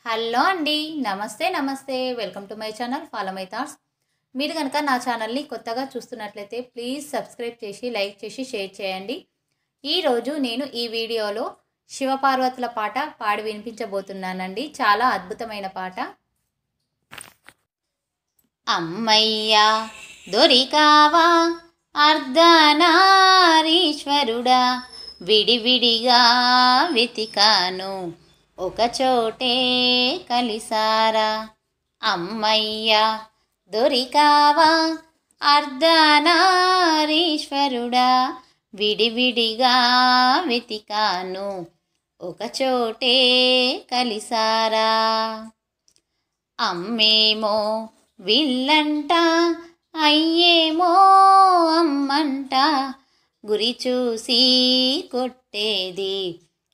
Hello అండి. నమస్తే. Welcome to my channel follow my thoughts. మీరు కనుక నా ఛానల్ని కొత్తగా చూస్తున్నట్లయితే ప్లీజ్ సబ్స్క్రైబ్ చేసి, లైక్ చేసి, షేర్ చేయండి. ఈరోజు నేను ఈ వీడియోలో శివపార్వతుల పాట పాడి వినిపించబోతున్నానండి. చాలా అద్భుతమైన పాట. అమ్మయ్యా దొరికావా అర్ధనారీశ్వరుడా, విడివిడిగా వెతికాను ఒకచోటే కలిసారా. అమ్మయ్యా దొరికావా అర్ధనారీశ్వరుడా, విడివిడిగా వెతికాను ఒకచోటే కలిసారా. అమ్మేమో విల్లంట, అయ్యేమో అమ్మంట, గురి చూసి కొట్టేది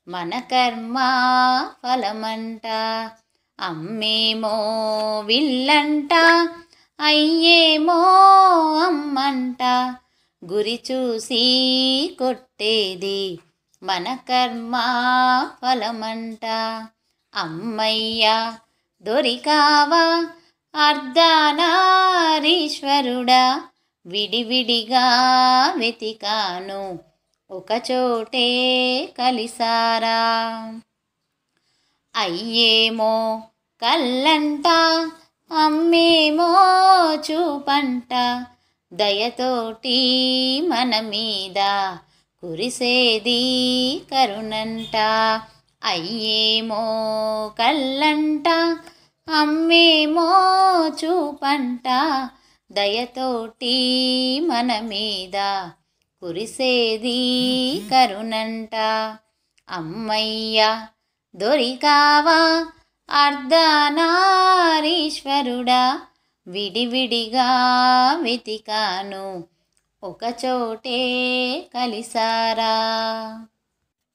మన కర్మ ఫలమంట. అమ్మేమో విల్లంట, అయ్యేమో అమ్మంట, గురి చూసి కొట్టేది మన కర్మ ఫలమంట. అమ్మయ్యా దొరికావా అర్ధనారీశ్వరుడా, విడివిడిగా వెతికాను ఒకచోటే కలిసారా. అయ్యేమో కళ్ళంట, అమ్మేమో చూపంట, దయతోటి మన మీద కురిసేది కరుణంట. అయ్యేమో కళ్ళంట, అమ్మేమో చూపంట, దయతోటి మన మీద కురిసేది కరుణంట. అమ్మయ్యా దొరికావా అర్ధనారీశ్వరుడా, విడివిడిగా వెతికాను ఒకచోటే కలిసారా.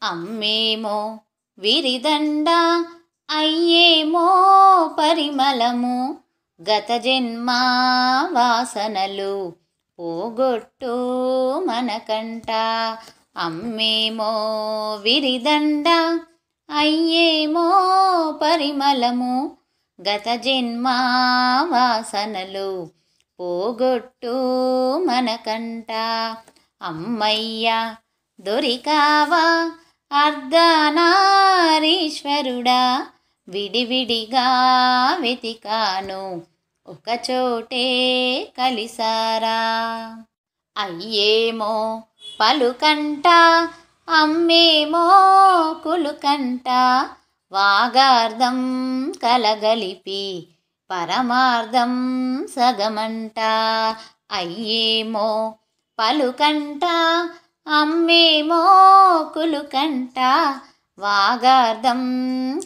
అమ్మేమో విరిదండ, అయ్యేమో పరిమళము, గత జన్మ వాసనలు పోగొట్టు మనకంట. అమ్మేమో విరిదండ, అయ్యేమో పరిమళము, గత జన్మ వాసనలు పోగొట్టు మనకంట. అమ్మయ్యా దొరికావా అర్ధనారీశ్వరుడా, విడివిడిగా వెతికాను ఒకచోటే కలిసారా. అయ్యేమో పలుకంట, అమ్మేమో కులుకంట, వాగార్థం కలగలిపి పరమార్థం సగమంట. అయ్యేమో పలుకంట, అమ్మేమో కులుకంట, వాగార్థం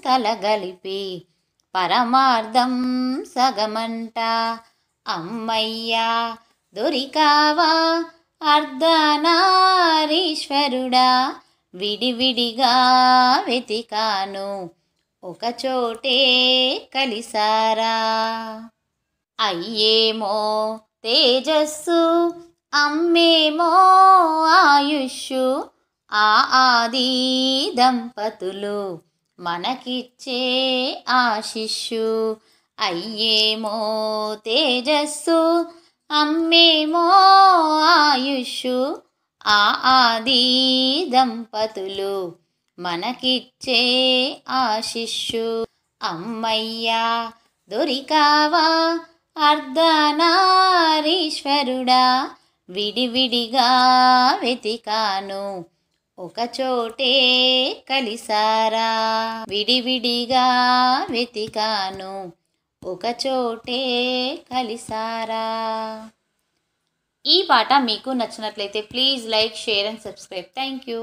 కలగలిపి పరమార్థం సగమంట. అమ్మయ్యా దొరికావా అర్ధనారీశ్వరుడా, విడివిడిగా వెతికాను ఒకచోటే కలిసారా. అయ్యేమో తేజస్సు, అమ్మేమో ఆయుష్షు, ఆ ఆది దంపతులు మనకిచ్చే ఆశిష్షు. అయ్యేమో తేజస్సు, అమ్మేమో ఆయుష్షు, ఆ ఆది దంపతులు మనకిచ్చే ఆశిష్షు. అమ్మయ్యా దొరికావా అర్ధనారీశ్వరుడా, విడివిడిగా వెతికాను ఒకచోటే కలిసారా. విడివిడిగా వెతికాను ఒకచోటే కలిసారా. ఈ పాట మీకు నచ్చినట్లయితే please like, share and subscribe. Thank you.